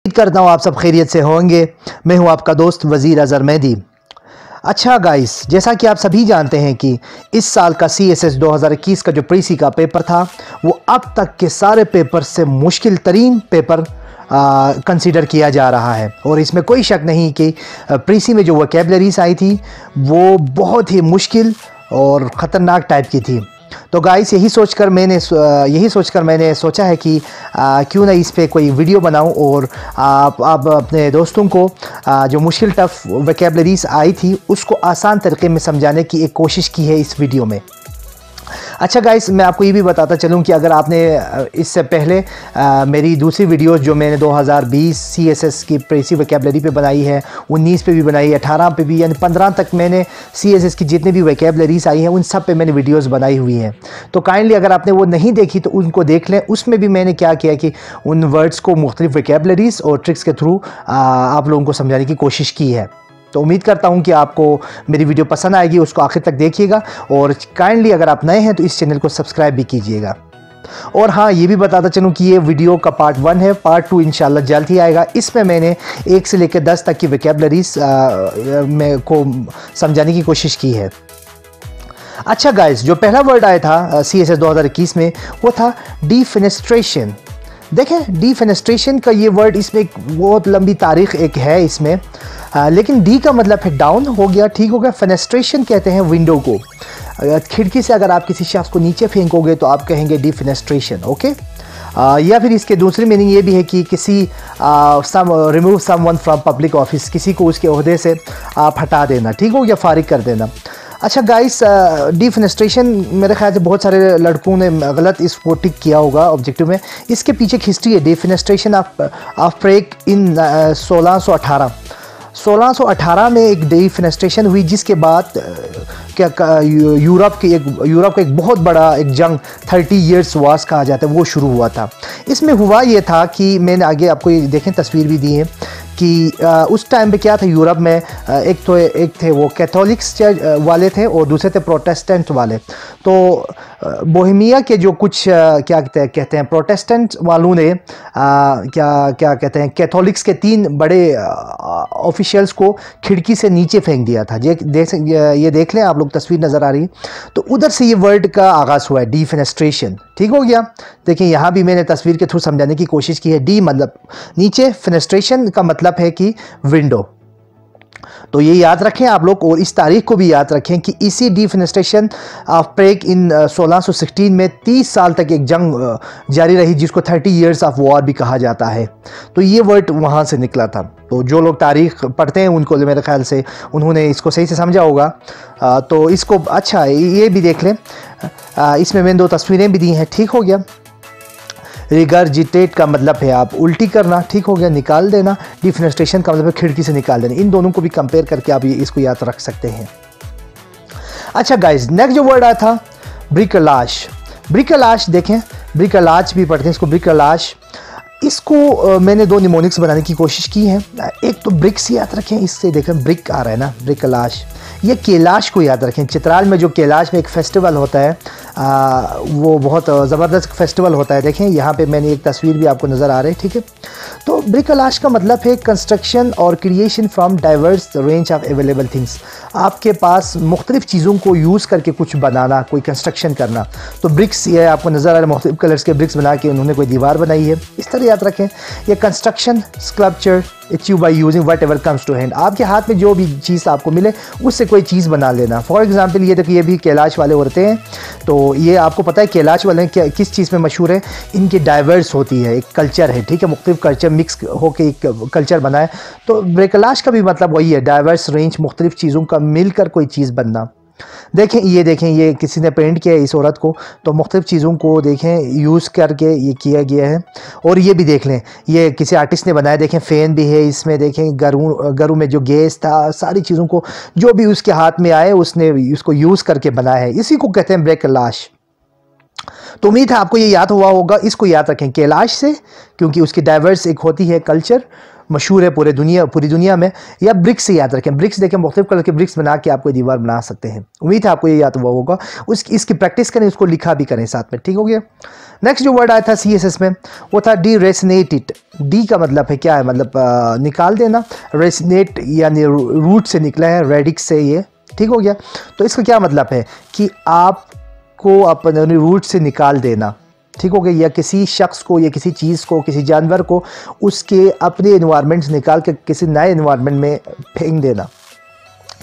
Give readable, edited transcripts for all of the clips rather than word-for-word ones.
उम्मीद करता हूँ आप सब खैरियत से होंगे। मैं हूँ आपका दोस्त वज़ीर अज़हर मेहदी। अच्छा गाइस, जैसा कि आप सभी जानते हैं कि इस साल का CSS 2021 का जो प्रीसी का पेपर था वो अब तक के सारे पेपर से मुश्किल तरीन पेपर कंसीडर किया जा रहा है। और इसमें कोई शक नहीं कि प्रीसी में जो वोकैबुलरीज आई थी वो बहुत ही मुश्किल और ख़तरनाक टाइप की थी। तो गाइस यही सोचकर मैंने सोचा है कि क्यों ना इस पे कोई वीडियो बनाऊं और आप अपने दोस्तों को जो मुश्किल टफ वोकैबुलरीज आई थी उसको आसान तरीके में समझाने की एक कोशिश की है इस वीडियो में। अच्छा गाइस, मैं आपको ये भी बताता चलूं कि अगर आपने इससे पहले मेरी दूसरी वीडियोस जो मैंने 2020 CSS की प्रीसी वोकैबुलरी पे बनाई है, 19 पे भी बनाई है, 18 पे भी, यानी 15 तक मैंने CSS की जितनी भी वोकैबुलरीज आई हैं उन सब पे मैंने वीडियोस बनाई हुई हैं। तो काइंडली अगर आपने वो नहीं देखी तो उनको देख लें। उसमें भी मैंने क्या किया कि उन वर्ड्स को मुख्तलिफ वोकैबुलरीज और ट्रिक्स के थ्रू आप लोगों को समझाने की कोशिश की है। तो उम्मीद करता हूं कि आपको मेरी वीडियो पसंद आएगी, उसको आखिर तक देखिएगा और काइंडली अगर आप नए हैं तो इस चैनल को सब्सक्राइब भी कीजिएगा। और हाँ, ये भी बताता चलूं कि ये वीडियो का पार्ट 1 है, पार्ट 2 इंशाल्लाह जल्द ही आएगा। इसमें मैंने 1 से लेकर 10 तक की वोकैबुलरीज को समझाने की कोशिश की है। अच्छा गाइस, जो पहला वर्ड आया था CSS 2021 में वो था डिफेनेस्ट्रेशन। देखें, डिफेनेस्ट्रेशन का ये वर्ड, इसमें एक बहुत लंबी तारीख एक है इसमें, लेकिन डी का मतलब है डाउन हो गया, ठीक हो गया। फेनेस्ट्रेशन कहते हैं विंडो को। खिड़की से अगर आप किसी शख्स को नीचे फेंकोगे तो आप कहेंगे डिफेनेस्ट्रेशन, ओके। या फिर इसके दूसरी मीनिंग ये भी है कि किसी remove someone from public office, किसी को उसके ओहदे से आप हटा देना, ठीक हो गया, फारिग कर देना। अच्छा गाइस, डिफेनेस्ट्रेशन मेरे ख्याल से बहुत सारे लड़कों ने गलत इसको टिक किया होगा ऑब्जेक्टिव में। इसके पीछे एक हिस्ट्री है। डिफेनेस्ट्रेशन ऑफ प्रेग इन 1618 में एक डिफेनेस्ट्रेशन हुई, जिसके बाद यूरोप का एक बहुत बड़ा एक जंग 30 ईयर्स वार्स कहा जाता है वो शुरू हुआ था। इसमें हुआ ये था कि मैंने आगे आपको ये देखें तस्वीर भी दी है कि उस टाइम पे क्या था यूरोप में, एक थे वो कैथोलिक्स चर्च वाले थे और दूसरे थे प्रोटेस्टेंट वाले। तो बोहेमिया के जो कुछ क्या कहते हैं प्रोटेस्टेंट वालों ने क्या कहते हैं कैथोलिक्स के 3 बड़े ऑफिशियल्स को खिड़की से नीचे फेंक दिया था। ये देख लें आप लोग, तस्वीर नज़र आ रही है। तो उधर से ये वर्ड का आगाज़ हुआ है, डिफेनेस्ट्रेशन, ठीक हो गया। देखिए यहाँ भी मैंने तस्वीर के थ्रू समझाने की कोशिश की है। डी मतलब नीचे, फेनेस्ट्रेशन का मतलब है कि विंडो। तो ये याद रखें आप लोग और इस तारीख को भी याद रखें कि इसी डिफेनेस्ट्रेशन ऑफ प्रेग इन 1616 में 30 साल तक एक जंग जारी रही, जिसको 30 ईयर्स ऑफ वॉर भी कहा जाता है। तो ये वर्ड वहाँ से निकला था। तो जो लोग तारीख पढ़ते हैं उनको मेरे ख्याल से उन्होंने इसको सही से समझा होगा। तो इसको अच्छा ये भी देख लें, इसमें मैंने 2 तस्वीरें भी दी हैं, ठीक हो गया। रिगर्जिटेट का मतलब है आप उल्टी करना, ठीक हो गया, निकाल देना। डिफेनेस्ट्रेशन का मतलब है खिड़की से निकाल देना। इन दोनों को भी कंपेयर करके आप इसको याद रख सकते हैं। अच्छा गाइस, नेक्स्ट जो वर्ड आया था ब्रिकलाश। ब्रिकलाश देखें, ब्रिकलाश भी पढ़ते हैं इसको, ब्रिकलाश। इसको मैंने 2 निमोनिक्स बनाने की कोशिश की है। एक तो ब्रिक्स याद रखें, इससे देखें ब्रिक आ रहा है ना, ब्रिकलाश। ये कैलाश को याद रखें। चित्राल में जो कैलाश में एक फेस्टिवल होता है, वो बहुत ज़बरदस्त फेस्टिवल होता है। देखें यहाँ पे मैंने एक तस्वीर भी आपको नज़र आ रही है, ठीक है। तो ब्रिकलाश का मतलब है कंस्ट्रक्शन और creation from diverse range of available things. आपके पास मुख्तलिफ चीज़ों को यूज़ करके कुछ बनाना, कोई कंस्ट्रक्शन करना। तो ब्रिक्स ये आपको नज़र आ रहा है, मुख्तलिफ कलर्स के ब्रिक्स बना के उन्होंने कोई दीवार बनाई है, इस तरह याद रखें। ये construction sculpture achieve by using whatever comes to hand. आपके हाथ में जो भी चीज़ आपको मिले उससे कोई चीज़ बना लेना। फॉर एग्जांपल ये देखिए, ये भी कैलाश वाले होते हैं। तो ये आपको पता है कैलाश वाले किस चीज़ में मशहूर है, इनकी डाइवर्स होती है, एक कल्चर है, ठीक है, मुख्तलिफ कल्चर मिक्स होकर एक कल्चर बना है। तो ब्रिकलाश का भी मतलब वही है, डाइवर्स रेंज, मुख्तलिफ चीज़ों का मिलकर कोई चीज़ बनना। देखें ये किसी ने पेंट किया है इस औरत को, तो मुख्तलिफ चीज़ों को देखें यूज़ करके ये किया गया है। और ये भी देख लें, ये किसी आर्टिस्ट ने बनाया। देखें फ़ैन भी है इसमें, देखें घरों में जो गैस था, सारी चीज़ों को जो भी उसके हाथ में आए उसने उसको यूज़ करके बनाया है। इसी को कहते हैं ब्रिकलाश। तो उम्मीद है आपको ये याद हुआ होगा। इसको याद रखें कैलाश से, क्योंकि उसकी डाइवर्स एक होती है कल्चर, मशहूर है पूरी दुनिया में। या ब्रिक्स से याद रखें, ब्रिक्स देखें, मुख्तलिफ कलर के ब्रिक्स बना के आपको दीवार बना सकते हैं। उम्मीद है आपको ये याद हुआ होगा। इसकी प्रैक्टिस करें, उसको लिखा भी करें साथ में, ठीक हो गया। नेक्स्ट जो वर्ड आया था CSS में वो था डीरेसनेटेड। डी का मतलब है क्या है, मतलब निकाल देना। रेसनेट यानी रूट से निकला है, रेडिक्स से ये, ठीक हो गया। तो इसका क्या मतलब है कि आपको अपने रूट से निकाल देना, ठीक हो गया। या किसी शख्स को या किसी चीज़ को, किसी जानवर को उसके अपने एनवायरनमेंट से निकाल के किसी नए एनवायरनमेंट में फेंक देना।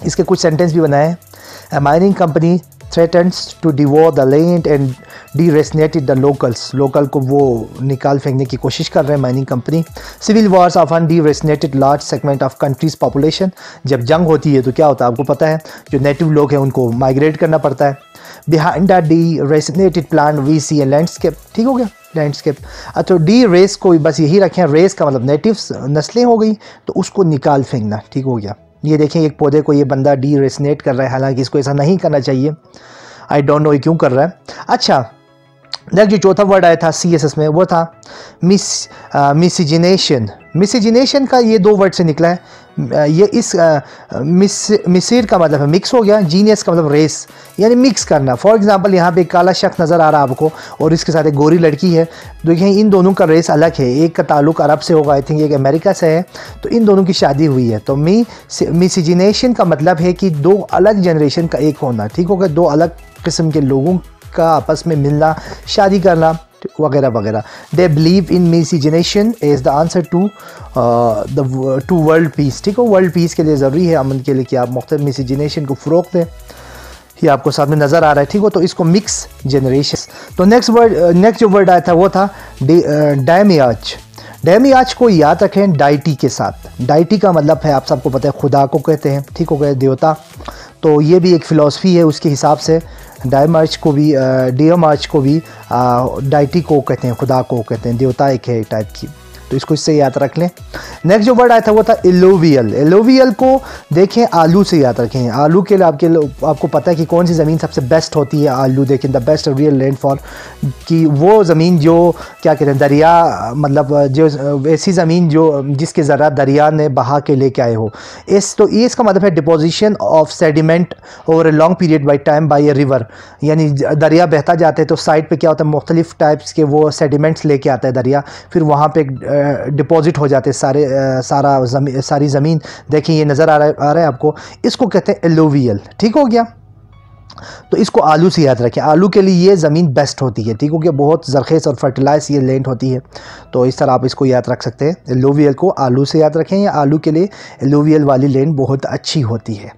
इसके कुछ सेंटेंस भी बनाए हैं। A mining company threatens to devour the land and deracinated the locals. Local को वो निकाल फेंकने की कोशिश कर रहे हैं mining company. Civil wars often deracinated large segment of country's population. जब जंग होती है तो क्या होता है आपको पता है, जो नेटिव लोग हैं उनको माइग्रेट करना पड़ता है। Behind the deracinated plant we see a landscape, ठीक हो गया, लैंडस्केप। अच्छा, डी रेस को बस यही रखें, रेस का मतलब नेटिव्स, नस्लें हो गई, तो उसको निकाल फेंकना, ठीक हो गया। ये देखें एक पौधे को ये बंदा डी रेसनेट कर रहा है, हालांकि इसको ऐसा नहीं करना चाहिए। आई डोंट नो ये क्यों कर रहा है। अच्छा, नेक्स्ट जो चौथा वर्ड आया था CSS में वो था मिसिजिनेशन। मिसिजिनेशन का ये 2 वर्ड से निकला है। ये इस मिसिर का मतलब है मिक्स हो गया, जीनियस का मतलब रेस यानी मिक्स करना। फॉर एग्जांपल यहाँ पे एक काला शख्स नज़र आ रहा है आपको और इसके साथ एक गोरी लड़की है। देखिए इन दोनों का रेस अलग है, एक का ताल्लुक अरब से होगा, आई थिंक एक अमेरिका से है, तो इन दोनों की शादी हुई है। तो मिसिजिनेशन का मतलब है कि 2 अलग जनरेशन का एक होना, ठीक होगा, 2 अलग किस्म के लोगों का आपस में मिलना, शादी करना वगैरह वगैरह। They believe in miscegenation is the answer to world peace, ठीक हो। वर्ल्ड पीस के लिए ज़रूरी है, अमन के लिए, कि आप मुख्तलिफ मिसिजिनेशन को फ़रोग़ दें। ये आपको सामने नज़र आ रहा है, ठीक हो। तो इसको मिक्स जनरेशन। तो नेक्स्ट जो वर्ड आया था वो था डायमियाज। डायमियाज को याद रखें डाइटी के साथ। डाइटी का मतलब है, आप सबको पता है, खुदा को कहते हैं, ठीक हो गए, देवता। तो ये भी एक फ़िलासफ़ी है उसके हिसाब से। डायमार्च को भी डाइटी को कहते हैं, खुदा को कहते हैं, देवता एक है टाइप की। तो इसको इससे याद रख लें। नेक्स्ट जो वर्ड आया था वो था एलोवियल। एलोवियल को देखें आलू से याद रखें। आलू के लिए आपको पता है कि कौन सी ज़मीन सबसे बेस्ट होती है। आलू देखें, the best real land for, कि वो ज़मीन जो क्या कहते हैं, दरिया, मतलब जो ऐसी ज़मीन जो जिसके ज़रा दरिया ने बहा के लेके आए हो। तो ये इसका मतलब है deposition of sediment over a long period by time by a river. यानी दरिया बहता जाता है तो साइड पे क्या होता है, मुख्तलिफ टाइप्स के वो सेडिमेंट्स लेके आता है दरिया, फिर वहाँ पे डिपॉजिट हो जाते सारी ज़मीन। देखिए ये नज़र आ रहा है आपको, इसको कहते हैं एलोवियल, ठीक हो गया। तो इसको आलू से याद रखें, आलू के लिए ये ज़मीन बेस्ट होती है, ठीक हो गया, बहुत ज़रखेज़ और फर्टिलाइज ये लैंड होती है। तो इस तरह आप इसको याद रख सकते हैं, एलोवियल को आलू से याद रखें, या आलू के लिए एलोवियल वाली लैंड बहुत अच्छी होती है।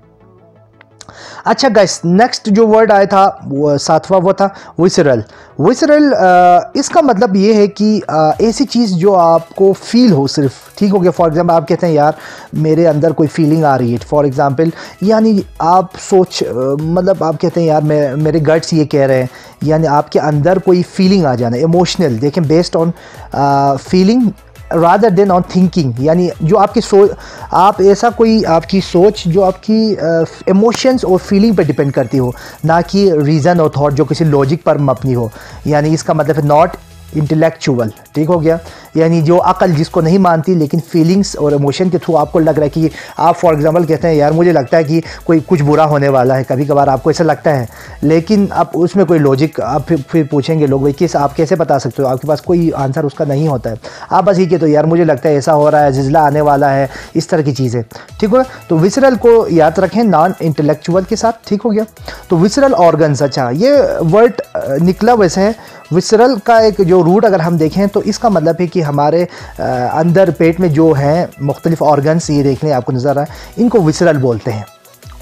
अच्छा गाइस, नेक्स्ट जो वर्ड आया था वो 7वां वो था विसरल। विसरल इसका मतलब ये है कि ऐसी चीज़ जो आपको फील हो सिर्फ, ठीक हो गया। फॉर एग्जांपल आप कहते हैं यार मेरे अंदर कोई फीलिंग आ रही है, फॉर एग्जांपल, यानी आप मतलब आप कहते हैं यार मेरे गट्स ये कह रहे हैं, यानी आपके अंदर कोई फीलिंग आ जाना, इमोशनल। देखें, based on feeling rather than on thinking, यानी जो आपकी आप ऐसा कोई आपकी सोच जो आपकी इमोशंस और फीलिंग पर डिपेंड करती हो, ना कि रीज़न और थॉट जो किसी लॉजिक पर मबनी हो। यानी इसका मतलब है नॉट इंटेलेक्चुअल, ठीक हो गया, यानी जो अकल जिसको नहीं मानती, लेकिन फीलिंग्स और इमोशन के थ्रू आपको लग रहा है कि आप फॉर एग्जांपल कहते हैं यार मुझे लगता है कि कुछ बुरा होने वाला है, कभी कभार आपको ऐसा लगता है, लेकिन आप उसमें कोई लॉजिक, आप फिर पूछेंगे लोग भाई आप कैसे बता सकते हो, आपके पास कोई आंसर उसका नहीं होता है, आप बस ये कहते हो यार मुझे लगता है ऐसा हो रहा है, जिज़ला आने वाला है, इस तरह की चीज़ें, ठीक हो। तो विसरल को याद रखें नॉन इंटेलेक्चुअल के साथ, ठीक हो गया। तो विसरल ऑर्गन्स, अच्छा ये वर्ड निकला वैसे है, विसरल का एक जो रूट अगर हम देखें तो इसका मतलब है कि हमारे अंदर पेट में जो हैं मुख्तलिफ ऑर्गन्स, ये देखने आपको नज़र आ रहा है, इनको विसरल बोलते हैं।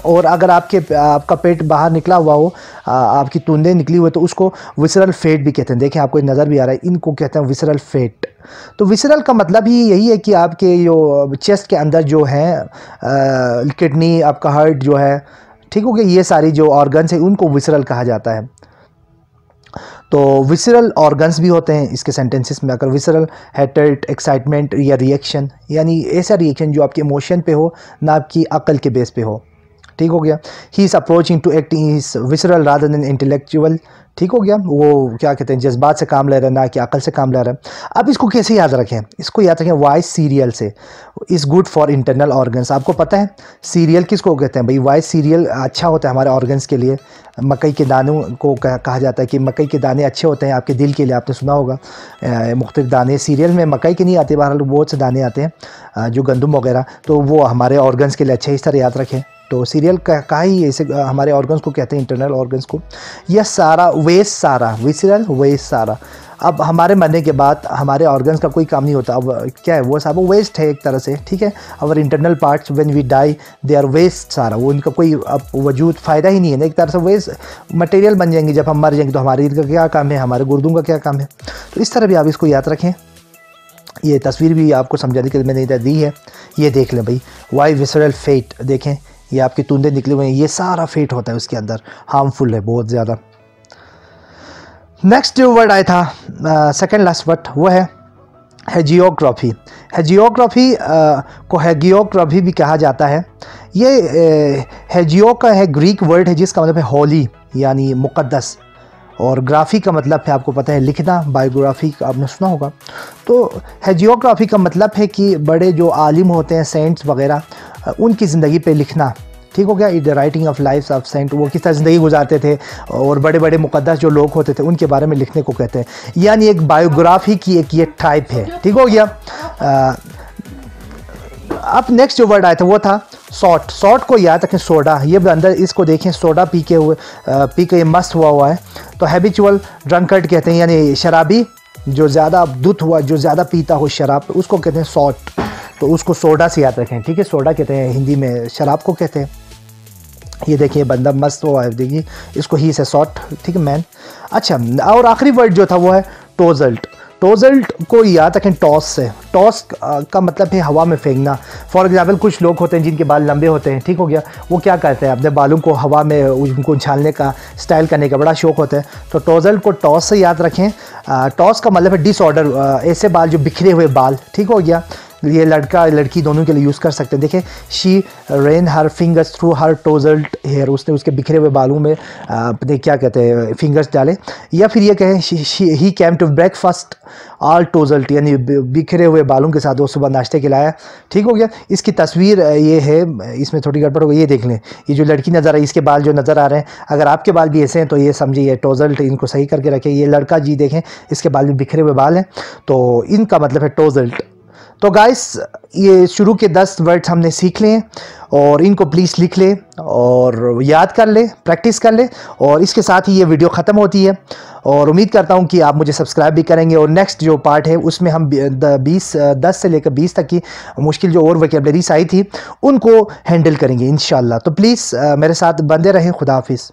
और अगर आपका पेट बाहर निकला हुआ हो, आपकी तूंदें निकली हुई, तो उसको विसरल फेट भी कहते हैं। देखें आपको नज़र भी आ रहा है, इनको कहते हैं विसरल फेट। तो विसरल का मतलब ही यही है कि आपके जो चेस्ट के अंदर जो है किडनी, आपका हार्ट जो है, ठीक हो गया, ये सारी जो ऑर्गन्स हैं उनको विसरल कहा जाता है। तो विसरल ऑर्गन्स भी होते हैं इसके सेंटेंसेस में। अगर विसरल हेटेट, एक्साइटमेंट या रिएक्शन, यानी ऐसा रिएक्शन जो आपके इमोशन पे हो, ना आपकी अकल के बेस पे हो, ठीक हो गया। He is approaching to acting is visceral rather than intellectual, ठीक हो गया। वो क्या कहते हैं, जज्बात से काम ले रहा है ना कि अकल से काम ले रहा है। अब इसको कैसे याद रखें, इसको याद रखें वाइस सीरियल से। Is good for internal organs. आपको पता है सीरियल किसको कहते हैं भाई, वाइस सीरियल अच्छा होता है हमारे ऑर्गन्स के लिए। मकई के दानों को कहा जाता है कि मकई के दाने अच्छे होते हैं आपके दिल के लिए, आपने सुना होगा। मुख्तलिफ दाने सीरियल में मकई के नहीं आते, बहरहाल बहुत से दाने आते हैं जो गंदम वगैरह, तो वो हमारे ऑर्गन्स के लिए अच्छे, इस तरह याद रखें। तो सीरियल का ही ऐसे हमारे ऑर्गन्स को कहते हैं, इंटरनल ऑर्गन्स को। यह सारा वेस्ट सारा, विसरल वेस्ट सारा। अब हमारे मरने के बाद हमारे ऑर्गन्स का कोई काम नहीं होता। अब क्या है वो सब वेस्ट है एक तरह से, ठीक है। Our internal parts when we die they are waste सारा, वो उनका कोई अब वजूद फ़ायदा ही नहीं है ना, एक तरह से वेस्ट मटेरियल बन जाएंगे। जब हम मर जाएंगे तो हमारे का क्या काम है, हमारे गुर्दों का क्या काम है। तो इस तरह भी आप इसको याद रखें। ये तस्वीर भी आपको समझाने के लिए मैंने इधर दी है, ये देख लें भाई। वाई विसरल फेट, देखें ये आपके तुंदे निकले हुए हैं, ये सारा फेट होता है उसके अंदर, हार्मफुल है बहुत ज़्यादा। नेक्स्ट जो वर्ड आया था सेकंड लास्ट वर्ड, वो है हेजियोग्राफी। हेजियोग्राफी को हेगियोग्राफी भी कहा जाता है। ये हेजियो का है ग्रीक वर्ड है जिसका मतलब है होली यानी मुक़द्दस, और ग्राफी का मतलब है आपको पता है लिखना, बायोग्राफी आपने सुना होगा। तो हेजियोग्राफी का मतलब है कि बड़े जो आलिम होते हैं सेंट्स वगैरह, उनकी ज़िंदगी पे लिखना, ठीक हो गया। The writing of lifes of saint, वो किस तरह ज़िंदगी गुजारते थे और बड़े बड़े मुक़द्दस जो लोग होते थे उनके बारे में लिखने को कहते हैं, यानी एक बायोग्राफी की एक ये टाइप है, ठीक हो गया। अब नेक्स्ट जो वर्ड आया था वो था सॉट। सॉट को याद रखें सोडा, ये अंदर इसको देखें सोडा पी के ये मस्त हुआ है। तो हैबिचुअल ड्रंकर्ड कहते हैं, यानी शराबी जो ज़्यादा धुत हुआ, जो ज़्यादा पीता हो शराब, उसको कहते हैं सॉट। तो उसको सोडा से याद रखें, ठीक है। सोडा कहते हैं हिंदी में, शराब को कहते हैं। ये देखिए बंदा मस्त हुआ है, देखिए इसको ही से सॉट, ठीक है मैन। अच्छा, और आखिरी वर्ड जो था वो है टोजल्ट। टोजल्ट को याद रखें टॉस से। टॉस का मतलब है हवा में फेंकना। फॉर एग्जांपल कुछ लोग होते हैं जिनके बाल लंबे होते हैं, ठीक हो गया, वो क्या करते हैं अपने बालों को हवा में उनको उछालने का, स्टाइल करने का बड़ा शौक होता है। तो टोजल्ट को टॉस से याद रखें। टॉस का मतलब है डिसऑर्डर, ऐसे बाल जो बिखरे हुए बाल, ठीक हो गया। ये लड़का लड़की दोनों के लिए यूज़ कर सकते हैं। देखें she ran her fingers through her tousled hair, उसने उसके बिखरे हुए बालों में अपने क्या कहते हैं फिंगर्स डाले। या फिर ये कहें he came to breakfast all tousled, यानी बिखरे हुए बालों के साथ वो सुबह नाश्ते के लाया, ठीक हो गया। इसकी तस्वीर ये है, इसमें थोड़ी गड़बड़ हो गई, ये देख लें। ये जो लड़की नज़र आ रही है इसके बाल जो नज़र आ रहे हैं, अगर आपके बाल भी ऐसे हैं तो ये समझिए टोजल्ट, इनको सही करके रखें। ये लड़का जी देखें इसके बाल में बिखरे हुए बाल हैं, तो इनका मतलब है टोजल्ट। तो गाइस ये शुरू के 10 वर्ड्स हमने सीख लिए और इनको प्लीज़ लिख ले और याद कर ले, प्रैक्टिस कर ले। और इसके साथ ही ये वीडियो ख़त्म होती है और उम्मीद करता हूँ कि आप मुझे सब्सक्राइब भी करेंगे। और नेक्स्ट जो पार्ट है उसमें हम 10 से लेकर 20 तक की मुश्किल जो और वोकैबुलरीज आई थी उनको हैंडल करेंगे इंशाल्लाह। तो प्लीज़ मेरे साथ बंदे रहें। खुदा हाफिज़।